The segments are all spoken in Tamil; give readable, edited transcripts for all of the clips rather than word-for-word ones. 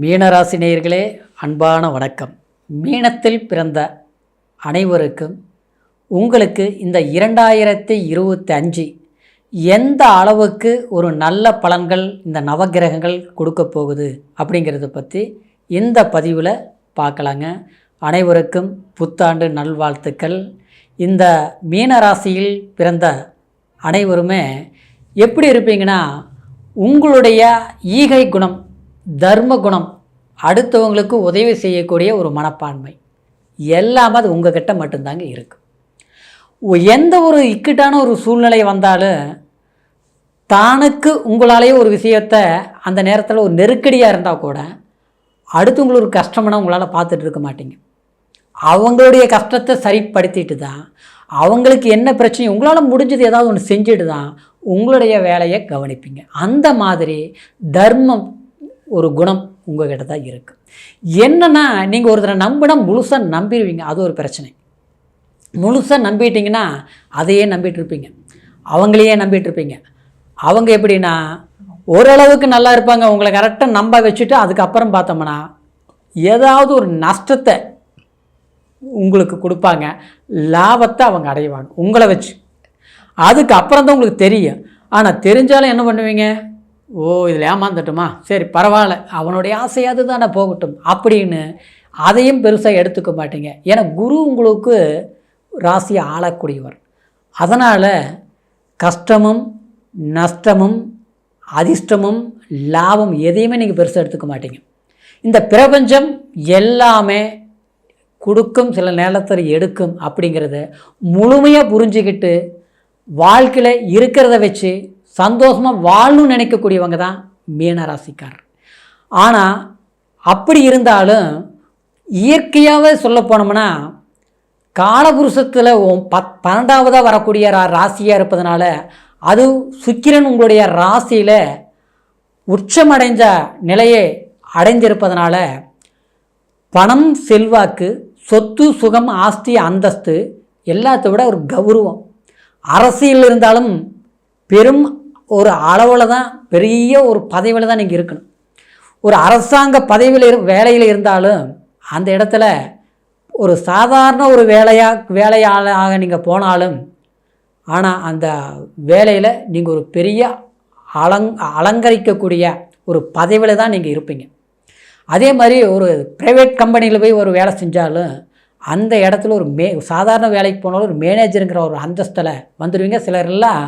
மீனராசி நேயர்களே, அன்பான வணக்கம். மீனத்தில் பிறந்த அனைவருக்கும் உங்களுக்கு இந்த 2025 எந்த அளவுக்கு ஒரு நல்ல பலன்கள் இந்த நவகிரகங்கள் கொடுக்க போகுது அப்படிங்கிறத பற்றி இந்த பதிவில் பார்க்கலாங்க. அனைவருக்கும் புத்தாண்டு நல்வாழ்த்துக்கள். இந்த மீனராசியில் பிறந்த அனைவருமே எப்படி இருப்பீங்கன்னா, உங்களுடைய ஈகை குணம், தர்ம குணம், அடுத்தவங்களுக்கு உதவி செய்யக்கூடிய ஒரு மனப்பான்மை எல்லாமே அது உங்ககிட்ட மட்டும்தாங்க இருக்குது. எந்த ஒரு இக்கட்டான ஒரு சூழ்நிலை வந்தாலும் தானுக்கு உங்களாலேயே ஒரு விஷயத்தை அந்த நேரத்தில் ஒரு நெருக்கடியாக இருந்தால் கூட அடுத்தவங்களுக்கு ஒரு கஷ்டம்னா உங்களால் பார்த்துட்டு இருக்க மாட்டீங்க. அவங்களுடைய கஷ்டத்தை சரிப்படுத்திட்டு தான், அவங்களுக்கு என்ன பிரச்சனை உங்களால் முடிஞ்சது ஏதாவது ஒன்று செஞ்சுட்டு தான் உங்களுடைய வேலையை கவனிப்பீங்க. அந்த மாதிரி தர்மம் ஒரு குணம் உங்கள்கிட்ட தான் இருக்குது. என்னென்னா, நீங்கள் ஒருத்தரை நம்பினா முழுசாக நம்பிடுவீங்க. அது ஒரு பிரச்சனை. முழுசாக நம்பிட்டீங்கன்னா அதையே நம்பிட்டு இருப்பீங்க, அவங்களையே நம்பிட்டு இருப்பீங்க. அவங்க எப்படின்னா, ஓரளவுக்கு நல்லா இருப்பாங்க, உங்களை கரெக்டாக நம்ப வச்சுட்டு அதுக்கப்புறம் பார்த்தோம்னா ஏதாவது ஒரு நஷ்டத்தை உங்களுக்கு கொடுப்பாங்க, லாபத்தை அவங்க அடைவாங்க உங்களை வச்சு. அதுக்கப்புறம் தான் உங்களுக்கு தெரியும். ஆனால் தெரிஞ்சாலும் என்ன பண்ணுவீங்க, ஓ இதில் ஏமாந்துட்டுமா, சரி பரவாயில்ல, அவனுடைய ஆசையாது தானே போகட்டும் அப்படின்னு அதையும் பெருசாக எடுத்துக்க மாட்டீங்க. ஏன்னா குரு உங்களுக்கு ராசியை ஆளக்கூடியவர். அதனால் கஷ்டமும் நஷ்டமும் அதிர்ஷ்டமும் லாபம் எதையுமே நீங்கள் பெருசாக எடுத்துக்க மாட்டீங்க. இந்த பிரபஞ்சம் எல்லாமே கொடுக்கும், சில நேரத்தில் எடுக்கும் அப்படிங்கிறத முழுமையாக புரிஞ்சுக்கிட்டு வாழ்க்கையில் இருக்கிறத வச்சு சந்தோஷமாக வாழணும்னு நினைக்கக்கூடியவங்க தான் மீனராசிக்காரர். ஆனால் அப்படி இருந்தாலும் இயற்கையாகவே சொல்ல போனோம்னா, காலபுருஷத்தில் 12வதாக வரக்கூடிய ராசியாக இருப்பதனால, அது சுக்கிரன் உங்களுடைய ராசியில் உச்சமடைஞ்ச நிலையை அடைந்திருப்பதனால பணம், செல்வாக்கு, சொத்து, சுகம், ஆஸ்தி, அந்தஸ்து எல்லாத்தை விட ஒரு கௌரவம், அரசியல் இருந்தாலும் பெரும் ஒரு அளவில் தான், பெரிய ஒரு பதவியில் தான் நீங்கள் இருக்கணும். ஒரு அரசாங்க பதவியில் வேலையில் இருந்தாலும் அந்த இடத்துல ஒரு சாதாரண ஒரு வேலையாளாக நீங்கள் போனாலும், ஆனால் அந்த வேலையில் நீங்கள் ஒரு பெரிய அலங்கரிக்கக்கூடிய ஒரு பதவியில் தான் நீங்கள் இருப்பீங்க. அதே மாதிரி ஒரு ப்ரைவேட் கம்பெனியில் போய் ஒரு வேலை செஞ்சாலும் அந்த இடத்துல ஒரு சாதாரண வேலைக்கு போனாலும் ஒரு மேனேஜருங்கிற ஒரு அந்தஸ்தில் வந்துடுவீங்க. சிலரெல்லாம்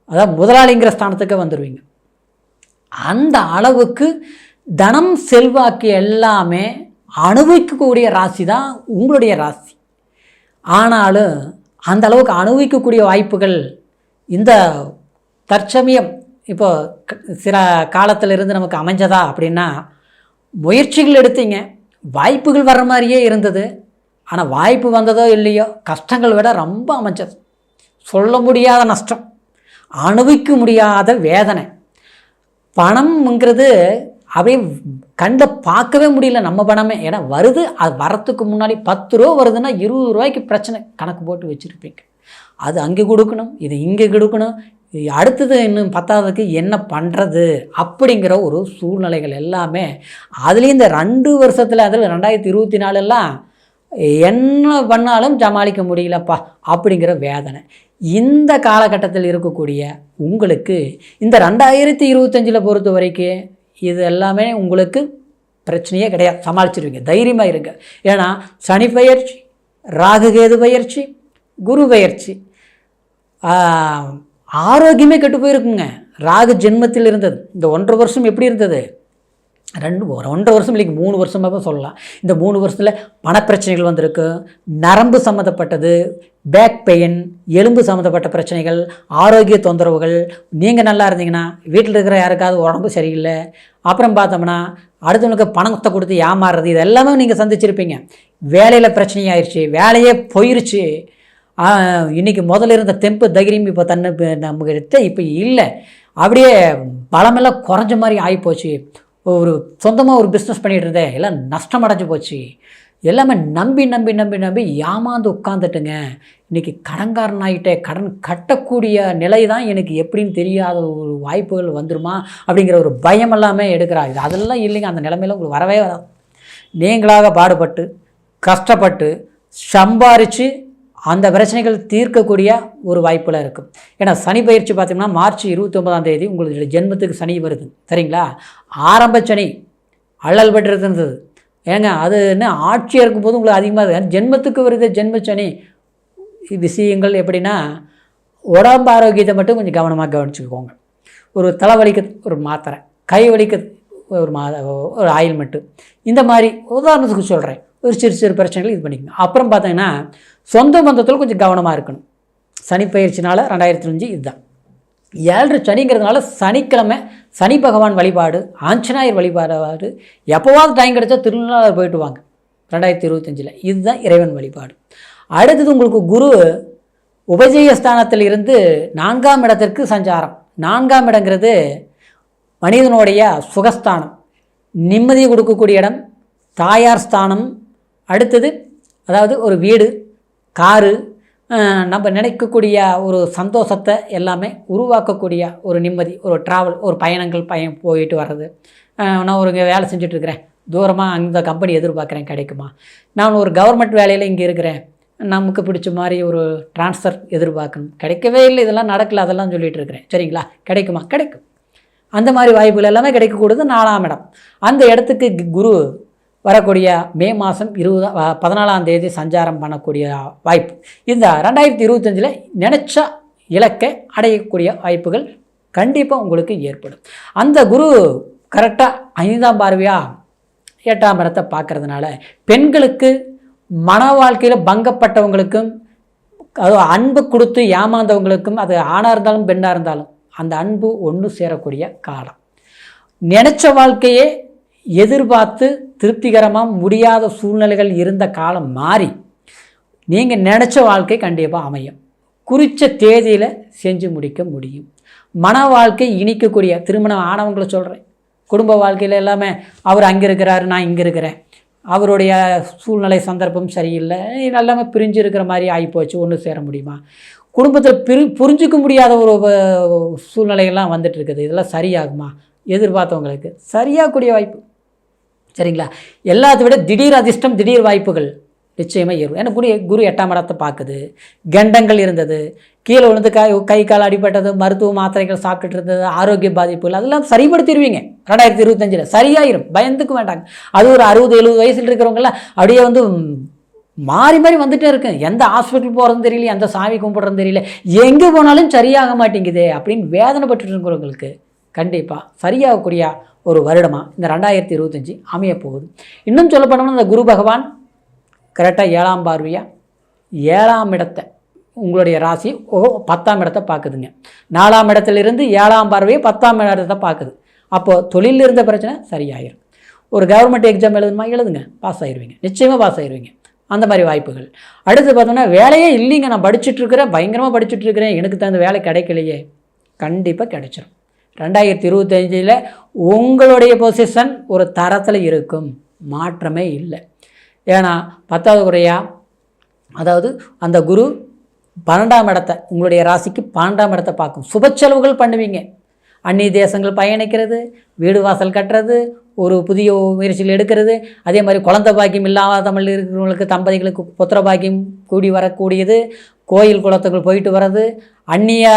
அதாவது முதலாளிங்கிற ஸ்தானத்துக்கு வந்துடுவீங்க. அந்த அளவுக்கு தனம், செல்வாக்கு எல்லாமே அனுபவிக்கக்கூடிய ராசி தான் உங்களுடைய ராசி. ஆனாலும் அந்த அளவுக்கு அனுபவிக்கக்கூடிய வாய்ப்புகள் இந்த தற்சமயம் இப்போ சில காலத்திலிருந்து நமக்கு அமைஞ்சதா அப்படின்னா, முயற்சிகள் எடுத்தீங்க, வாய்ப்புகள் வர்ற மாதிரியே இருந்தது. ஆனால் வாய்ப்பு வந்ததோ இல்லையோ, கஷ்டங்கள் விட ரொம்ப அமைஞ்சது. சொல்ல முடியாத நஷ்டம், அனுபவிக்க முடியாத வேதனை. பணம்ங்கிறது அப்படியே கண்ணில் பார்க்கவே முடியல நம்ம பணமே. ஏன்னா வருது, அது வரத்துக்கு முன்னாடி 10 ரூபா வருதுன்னா 20 ரூபாய்க்கு பிரச்சனை கணக்கு போட்டு வச்சுருப்பீங்க. அது அங்கே கொடுக்கணும், இது இங்கே கொடுக்கணும், அடுத்தது இன்னும் 10வதுக்கு என்ன பண்ணுறது அப்படிங்கிற ஒரு சூழ்நிலைகள் எல்லாமே. அதுலேயும் இந்த 2 வருஷத்தில், அதில் 2024 என்ன பண்ணாலும் சமாளிக்க முடியலப்பா அப்படிங்கிற வேதனை. இந்த காலகட்டத்தில் இருக்கக்கூடிய உங்களுக்கு இந்த 2025 பொறுத்த வரைக்கும் இது எல்லாமே உங்களுக்கு பிரச்சனையே கிடையாது, சமாளிச்சிருவீங்க, தைரியமாக இருங்க. ஏன்னா சனி பயிற்சி, ராகு கேது பயிற்சி, குரு பயிற்சி, ஆரோக்கியமே கெட்டு போயிருக்குங்க. ராகு ஜென்மத்தில் இருந்தது இந்த 1.5 வருஷம் எப்படி இருந்தது, 1.5 வருஷம் இல்லைங்க, 3 வருஷமாக சொல்லலாம். இந்த 3 வருஷத்தில் பணப்பிரச்சனைகள் வந்திருக்கு, நரம்பு சம்மந்தப்பட்டது, பேக் பெயின், எலும்பு சம்மந்தப்பட்ட பிரச்சனைகள், ஆரோக்கிய தொந்தரவுகள். நீங்கள் நல்லா இருந்தீங்கன்னா வீட்டில் இருக்கிற யாருக்காவது உடம்பு சரியில்லை, அப்புறம் பார்த்தோம்னா அடுத்தவங்களுக்கு பணத்தை கொடுத்து ஏமாறுறது, இது எல்லாமே நீங்கள் சந்திச்சிருப்பீங்க. வேலையில் பிரச்சனையாயிருச்சு, வேலையே போயிருச்சு. இன்றைக்கி முதல்ல இருந்த தெம்பு தைரியம் இப்போ நம்மகிட்ட இப்போ இல்லை, அப்படியே பலமெல்லாம் குறைஞ்ச மாதிரி ஆகிப்போச்சு. ஒரு சொந்தமாக ஒரு பிஸ்னஸ் பண்ணிகிட்டு இருந்தேன், எல்லாம் நஷ்டம் அடைஞ்சு போச்சு. எல்லாமே நம்பி நம்பி நம்பி நம்பி ஏமாந்து உட்காந்துட்டுங்க. இன்றைக்கி கடன்காரன் ஆகிட்டே, கடன் கட்டக்கூடிய நிலை தான் எனக்கு எப்படின்னு தெரியாத ஒரு வாய்ப்புகள் வந்துருமா அப்படிங்கிற ஒரு பயம் எல்லாமே எடுக்கிறாங்க. இது அதெல்லாம் இல்லைங்க. அந்த நிலைமையில உங்களுக்கு வரவே வராது. நீங்களாக பாடுபட்டு கஷ்டப்பட்டு சம்பாரித்து அந்த பிரச்சனைகள் தீர்க்கக்கூடிய ஒரு வாய்ப்பில் இருக்கும். ஏன்னா சனி பயிற்சி பார்த்திங்கன்னா மார்ச் 29ஆம் தேதி உங்களுக்கு ஜென்மத்துக்கு சனி வருது, சரிங்களா? ஆரம்ப சனி அள்ளல் பெற்று இருந்தது. ஏங்க அது என்ன ஆட்சியாக இருக்கும்போது உங்களுக்கு அதிகமாக இருக்குது. ஜென்மத்துக்கு வருது ஜென்ம சனி. விஷயங்கள் எப்படின்னா, உடம்பு ஆரோக்கியத்தை மட்டும் கொஞ்சம் கவனமாக கவனிச்சுக்கோங்க. ஒரு தலைவலிக்கு ஒரு மாத்திரை, கை வலிக்கு ஒரு ஆயில்மெண்ட்டு, இந்த மாதிரி உதாரணத்துக்கு சொல்கிறேன். ஒரு சிறு சிறு பிரச்சனைகள் இது பண்ணிக்கணும். அப்புறம் பார்த்தீங்கன்னா சொந்த பந்தத்தில் கொஞ்சம் கவனமாக இருக்கணும். சனி பயிற்சினால் 2005 இதுதான். 7 சனிங்கிறதுனால சனிக்கிழமை சனி பகவான் வழிபாடு, ஆஞ்சநாயர் வழிபாடு, எப்போவாவது டைம் கிடைச்சா திருநாள் போயிட்டு வாங்க 2025. இதுதான் இறைவன் வழிபாடு. அடுத்தது உங்களுக்கு குரு உபஜயஸ்தானத்தில் இருந்து 4ஆம் இடத்திற்கு சஞ்சாரம். 4ஆம் இடங்கிறது மனிதனுடைய சுகஸ்தானம், நிம்மதியை கொடுக்கக்கூடிய இடம், தாயார் ஸ்தானம். அடுத்தது அதாவது ஒரு வீடு, காரு, நம்ம நினைக்கக்கூடிய ஒரு சந்தோஷத்தை எல்லாமே உருவாக்கக்கூடிய ஒரு நிம்மதி, ஒரு ட்ராவல், ஒரு பயணங்கள் போயிட்டு வர்றது. நான் ஒரு வேலை செஞ்சிட்ருக்கிறேன், தூரமாக அந்த கம்பெனி எதிர்பார்க்குறேன், கிடைக்குமா? நான் ஒரு கவர்மெண்ட் வேலையில் இங்கே இருக்கிறேன், நமக்கு பிடிச்ச மாதிரி ஒரு ட்ரான்ஸ்ஃபர் எதிர்பார்க்கணும், கிடைக்கவே இல்லை, இதெல்லாம் நடக்கல, அதெல்லாம் சொல்லிகிட்டு இருக்கிறேன், சரிங்களா? கிடைக்குமா? கிடைக்கும். அந்த மாதிரி வாய்ப்புகள் எல்லாமே கிடைக்கக்கூடியது 4ஆம் இடம். அந்த இடத்துக்கு குரு வரக்கூடிய மே மாதம் 14ஆம் தேதி சஞ்சாரம் பண்ணக்கூடிய வாய்ப்பு. இந்த 2025 நினச்ச இலக்கை அடையக்கூடிய வாய்ப்புகள் கண்டிப்பாக உங்களுக்கு ஏற்படும். அந்த குரு கரெக்டாக 5ஆம் பார்வையாக 8ஆம் இடத்தை பார்க்கறதுனால பெண்களுக்கு மன வாழ்க்கையில் பங்கப்பட்டவங்களுக்கும், அது அன்பு கொடுத்து ஏமாந்தவங்களுக்கும், அது ஆணாக இருந்தாலும் பெண்ணாக இருந்தாலும் அந்த அன்பு ஒன்று சேரக்கூடிய காலம். நினச்ச வாழ்க்கையே எதிர்பார்த்து திருப்திகரமாக முடியாத சூழ்நிலைகள் இருந்த காலம் மாறி நீங்கள் நினச்ச வாழ்க்கை கண்டிப்பாக அமையும். குறித்த தேதியில் செஞ்சு முடிக்க முடியும். மன வாழ்க்கை இனிக்கக்கூடிய திருமணம் ஆனவங்களை சொல்கிறேன். குடும்ப வாழ்க்கையில் எல்லாமே அவர் அங்கே இருக்கிறாரு, நான் இங்கே இருக்கிறேன், அவருடைய சூழ்நிலை சந்தர்ப்பம் சரியில்லை, எல்லாமே பிரிஞ்சு இருக்கிற மாதிரி ஆகிப்போச்சு, ஒன்று சேர முடியுமா? குடும்பத்தில் புரிஞ்சிக்க முடியாத ஒரு சூழ்நிலைகள்லாம் வந்துட்டு இருக்குது, இதெல்லாம் சரியாகுமா? எதிர்பார்த்தவங்களுக்கு சரியாகக்கூடிய வாய்ப்பு, சரிங்களா? எல்லாத்தை விட திடீர் அதிர்ஷ்டம், திடீர் வாய்ப்புகள் நிச்சயமாக ஏறும். ஏன்னா குரு 8ஆம் இடத்தை பார்க்குது. கண்டங்கள் இருந்தது, கீழே விழுந்து கை கால் அடிப்பட்டது, மருத்துவ மாத்திரைகள் சாப்பிட்டுட்டு இருந்தது, ஆரோக்கிய பாதிப்புகள், அதெல்லாம் சரிப்படுத்திடுவீங்க 2025 சரியாயிரும், பயந்துக்க வேண்டாங்க. அது ஒரு 60-70 வயசில் இருக்கிறவங்களாம் அப்படியே வந்து மாறி மாறி வந்துட்டே இருக்கு. எந்த ஹாஸ்பிட்டல் போகிறதுன்னு தெரியல, எந்த சாமி கும்பிட்றதுன்னு தெரியல, எங்கே போனாலும் சரியாக மாட்டேங்குதே அப்படின்னு வேதனைப்பட்டு இருக்கிறவங்களுக்கு கண்டிப்பாக சரியாகக்கூடிய ஒரு வருடமாக இந்த 2025 அமைய போகுது. இன்னும் சொல்ல போனோம்னா இந்த குரு பகவான் கரெக்டாக 7ஆம் பார்வையாக 7ஆம் இடத்தை உங்களுடைய ராசி 10ஆம் இடத்தை பார்க்குதுங்க. 4ஆம் இடத்துலேருந்து 7ஆம் பார்வையை 10ஆம் இடத்தை பார்க்குது. அப்போது தொழிலில் இருந்த பிரச்சனை சரியாயிரும். ஒரு கவர்மெண்ட் எக்ஸாம் எழுதுமா, எழுதுங்க, பாஸ் ஆயிடுவீங்க, நிச்சயமாக பாஸ் ஆயிடுவீங்க. அந்த மாதிரி வாய்ப்புகள். அடுத்து பார்த்தோம்னா வேலையே இல்லைங்க, நான் படிச்சுட்ருக்கிறேன், பயங்கரமாக படிச்சுட்ருக்கிறேன், எனக்கு தகுந்த வேலை கிடைக்கலையே, கண்டிப்பாக கிடைச்சிடும். 2025 உங்களுடைய பொசிஷன் ஒரு தரத்தில் இருக்கும், மாற்றமே இல்லை. ஏன்னா 10வது குறையாக, அதாவது அந்த குரு 12ஆம் இடத்தை உங்களுடைய ராசிக்கு 12ஆம் இடத்தை பார்க்கும். சுப செலவுகள் பண்ணுவீங்க, அந்நிய தேசங்கள் பயணிக்கிறது, வீடு வாசல் கட்டுறது, ஒரு புதிய முயற்சிகள் எடுக்கிறது, அதே மாதிரி குழந்தை பாக்கியம் இல்லாத தமிழ் இருக்கிறவங்களுக்கு தம்பதிகளுக்கு புத்திர பாக்கியம் கூடி வரக்கூடியது, கோயில் குளத்துக்கு போயிட்டு வர்றது, அந்நிய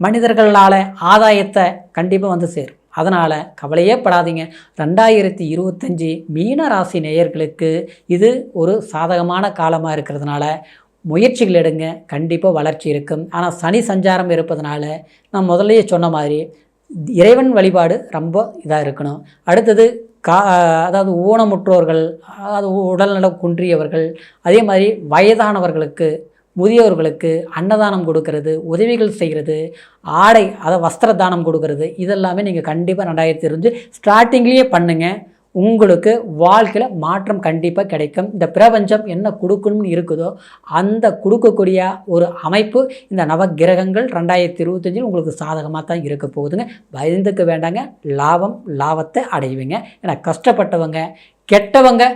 மனிதர்களால் ஆதாயத்தை கண்டிப்பாக வந்து சேரும். அதனால் கவலையே படாதீங்க. 2025 மீன ராசி நேயர்களுக்கு இது ஒரு சாதகமான காலமாக இருக்கிறதுனால முயற்சிகள் எடுங்க, கண்டிப்பாக வளர்ச்சி இருக்கும். ஆனால் சனி சஞ்சாரம் இருப்பதனால நான் முதல்லையே சொன்ன மாதிரி இறைவன் வழிபாடு ரொம்ப இதாக இருக்கணும். அடுத்தது அதாவது ஊனமுற்றோர்கள், அதாவது உடல்நலம் குன்றியவர்கள், அதே மாதிரி வயதானவர்களுக்கு, முதியோர்களுக்கு அன்னதானம் கொடுக்கறது, உதவிகள் செய்கிறது, ஆடை அதை வஸ்திர தானம் கொடுக்கறது, இதெல்லாமே நீங்கள் கண்டிப்பாக 2025 ஸ்டார்டிங்லேயே பண்ணுங்கள். உங்களுக்கு வாழ்க்கையில் மாற்றம் கண்டிப்பாக கிடைக்கும். இந்த பிரபஞ்சம் என்ன கொடுக்கணும்னு இருக்குதோ அந்த கொடுக்கக்கூடிய ஒரு அமைப்பு இந்த நவகிரகங்கள் 2025 உங்களுக்கு சாதகமாக தான் இருக்க போகுதுங்க. பயந்துக்க வேண்டாங்க, லாபத்தை அடைவீங்க. ஏன்னா கஷ்டப்பட்டவங்க, கெட்டவங்க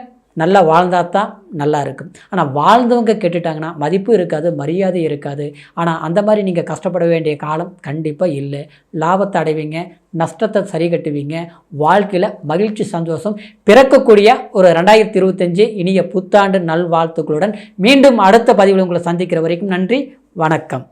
நல்லா வாழ்ந்தால் தான் நல்லா இருக்கும். ஆனால் வாழ்ந்தவங்க கெட்டுட்டாங்கன்னா மதிப்பு இருக்காது, மரியாதை இருக்காது. ஆனால் அந்த மாதிரி நீங்கள் கஷ்டப்பட வேண்டிய காலம் கண்டிப்பாக இல்லை. லாபத்தை அடைவீங்க, நஷ்டத்தை சரி கட்டுவீங்க. வாழ்க்கையில் மகிழ்ச்சி, சந்தோஷம் பிறக்கக்கூடிய ஒரு 2025 இனிய புத்தாண்டு நல்வாழ்த்துக்களுடன் மீண்டும் அடுத்த பதிவில் உங்களை சந்திக்கிற வரைக்கும் நன்றி, வணக்கம்.